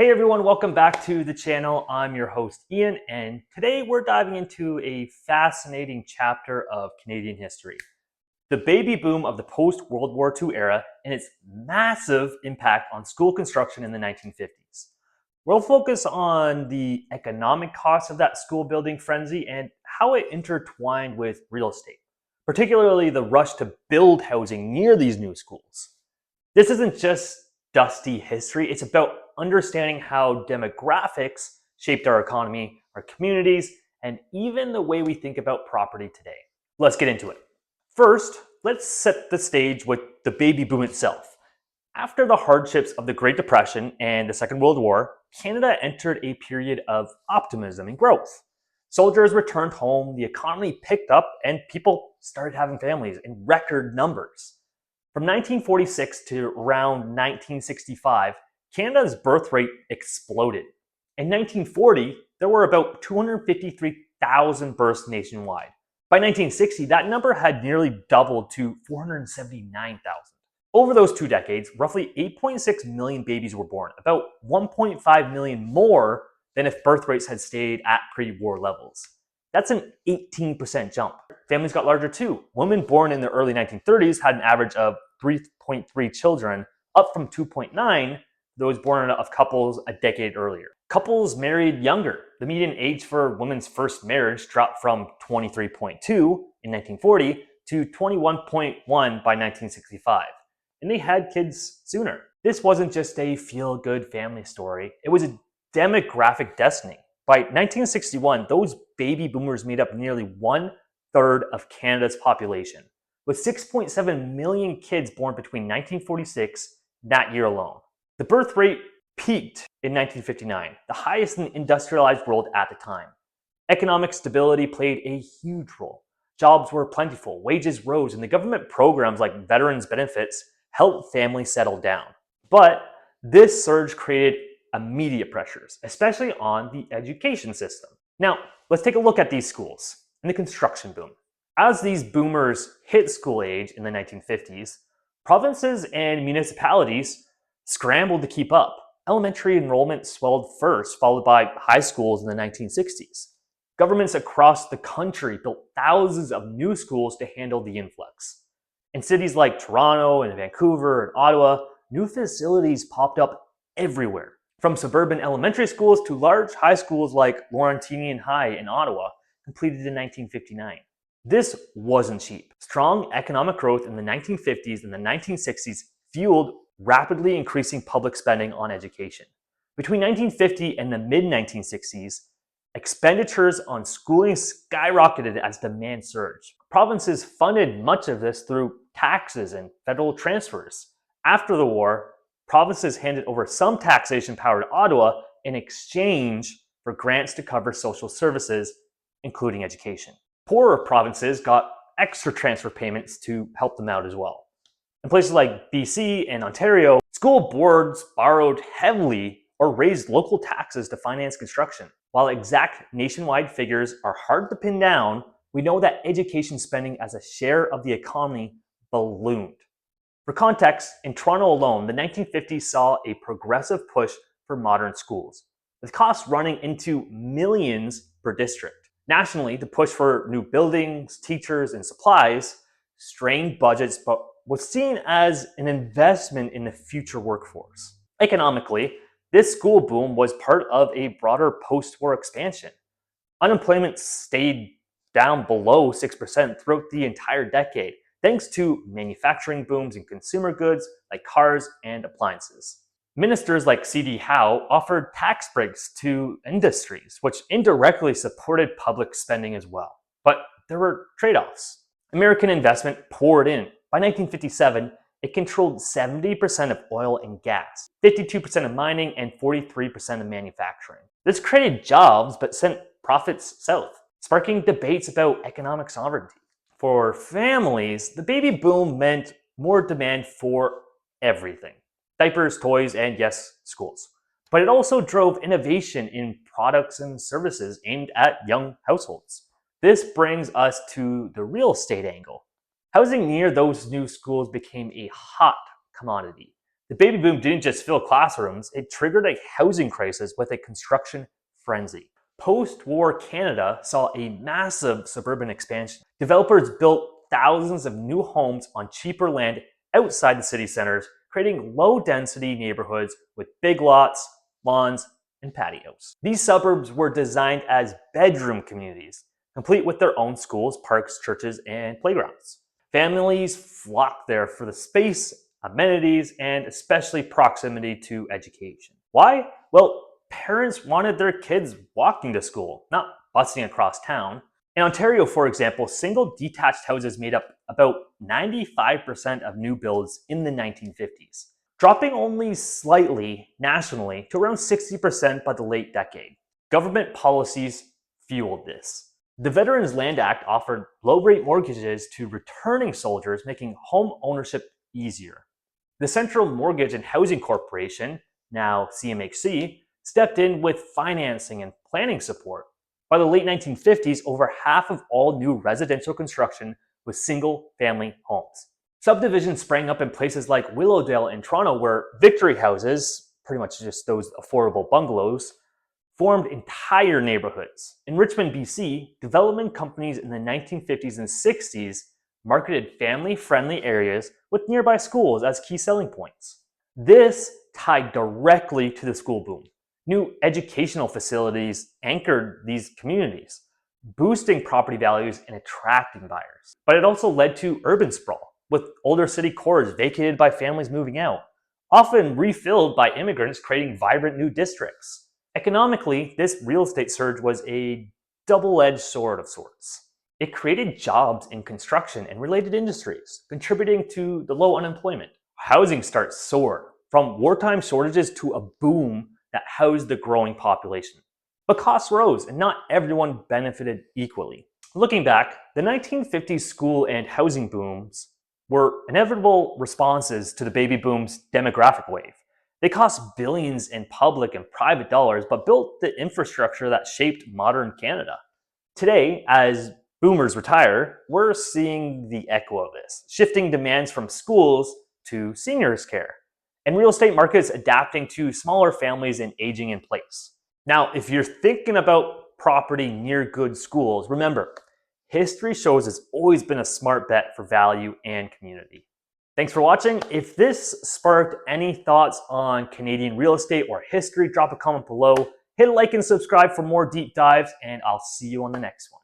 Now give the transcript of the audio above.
Hey everyone, welcome back to the channel. I'm your host Ian, and today we're diving into a fascinating chapter of Canadian history. The baby boom of the post-World War II era and its massive impact on school construction in the 1950s. We'll focus on the economic costs of that school building frenzy and how it intertwined with real estate, particularly the rush to build housing near these new schools. This isn't just dusty history, it's about understanding how demographics shaped our economy, our communities, and even the way we think about property today. Let's get into it. First, let's set the stage with the baby boom itself. After the hardships of the Great Depression and the Second World War, Canada entered a period of optimism and growth. Soldiers returned home, the economy picked up, and people started having families in record numbers. From 1946 to around 1965, Canada's birth rate exploded. In 1940, there were about 253,000 births nationwide. By 1960, that number had nearly doubled to 479,000. Over those 2 decades, roughly 8.6 million babies were born, about 1.5 million more than if birth rates had stayed at pre-war levels. That's an 18% jump. Families got larger too. Women born in the early 1930s had an average of 3.3 children, up from 2.9 those born of couples a decade earlier. Couples married younger. The median age for women's first marriage dropped from 23.2 in 1940 to 21.1 by 1965. And they had kids sooner. This wasn't just a feel-good family story, it was a demographic destiny. By 1961, those baby boomers made up nearly 1/3 of Canada's population, with 6.7 million kids born between 1946 and that year alone. The birth rate peaked in 1959, the highest in the industrialized world at the time. Economic stability played a huge role. Jobs were plentiful, wages rose, and the government programs like veterans benefits helped families settle down. But this surge created immediate pressures, especially on the education system. Now, let's take a look at these schools and the construction boom. As these boomers hit school age in the 1950s, provinces and municipalities scrambled to keep up. Elementary enrollment swelled first, followed by high schools in the 1960s. Governments across the country built thousands of new schools to handle the influx. In cities like Toronto and Vancouver and Ottawa, new facilities popped up everywhere, from suburban elementary schools to large high schools like Laurentinian High in Ottawa, completed in 1959. This wasn't cheap. Strong economic growth in the 1950s and the 1960s fueled rapidly increasing public spending on education. Between 1950 and the mid-1960s, expenditures on schooling skyrocketed as demand surged. Provinces funded much of this through taxes and federal transfers. After the war, provinces handed over some taxation power to Ottawa in exchange for grants to cover social services, including education. Poorer provinces got extra transfer payments to help them out as well. In places like BC and Ontario, school boards borrowed heavily or raised local taxes to finance construction. While exact nationwide figures are hard to pin down, we know that education spending as a share of the economy ballooned. For context, in Toronto alone, the 1950s saw a progressive push for modern schools, with costs running into millions per district. Nationally, the push for new buildings, teachers, and supplies strained budgets but was seen as an investment in the future workforce. Economically, this school boom was part of a broader post-war expansion. Unemployment stayed down below 6% throughout the entire decade, thanks to manufacturing booms in consumer goods like cars and appliances. Ministers like C.D. Howe offered tax breaks to industries, which indirectly supported public spending as well. But there were trade-offs. American investment poured in. By 1957, it controlled 70% of oil and gas, 52% of mining, and 43% of manufacturing. This created jobs but sent profits south, sparking debates about economic sovereignty. For families, the baby boom meant more demand for everything: diapers, toys, and yes, schools. But it also drove innovation in products and services aimed at young households. This brings us to the real estate angle. Housing near those new schools became a hot commodity. The baby boom didn't just fill classrooms, it triggered a housing crisis with a construction frenzy. Post-war Canada saw a massive suburban expansion. Developers built thousands of new homes on cheaper land outside the city centers, creating low-density neighborhoods with big lots, lawns, and patios. These suburbs were designed as bedroom communities, complete with their own schools, parks, churches, and playgrounds. Families flocked there for the space, amenities, and especially proximity to education. Why? Well, parents wanted their kids walking to school, not busing across town. In Ontario, for example, single detached houses made up about 95% of new builds in the 1950s, dropping only slightly nationally to around 60% by the late decade. Government policies fueled this. The Veterans Land Act offered low-rate mortgages to returning soldiers, making home ownership easier. The Central Mortgage and Housing Corporation, now CMHC, stepped in with financing and planning support. By the late 1950s, over half of all new residential construction was single-family homes. Subdivisions sprang up in places like Willowdale in Toronto, where Victory houses, pretty much just those affordable bungalows, formed entire neighborhoods. In Richmond, BC, development companies in the 1950s and 60s marketed family-friendly areas with nearby schools as key selling points. This tied directly to the school boom. New educational facilities anchored these communities, boosting property values and attracting buyers. But it also led to urban sprawl, with older city cores vacated by families moving out, often refilled by immigrants creating vibrant new districts. Economically, this real estate surge was a double-edged sword of sorts. It created jobs in construction and related industries, contributing to the low unemployment. Housing starts soared, from wartime shortages to a boom that housed the growing population. But costs rose, and not everyone benefited equally. Looking back, the 1950s school and housing booms were inevitable responses to the baby boom's demographic wave. They cost billions in public and private dollars, but built the infrastructure that shaped modern Canada. Today, as boomers retire, we're seeing the echo of this, shifting demands from schools to seniors' care, and real estate markets adapting to smaller families and aging in place. Now, if you're thinking about property near good schools, remember, history shows it's always been a smart bet for value and community. Thanks for watching. If this sparked any thoughts on Canadian real estate or history, drop a comment below. Hit like and subscribe for more deep dives, and I'll see you on the next one.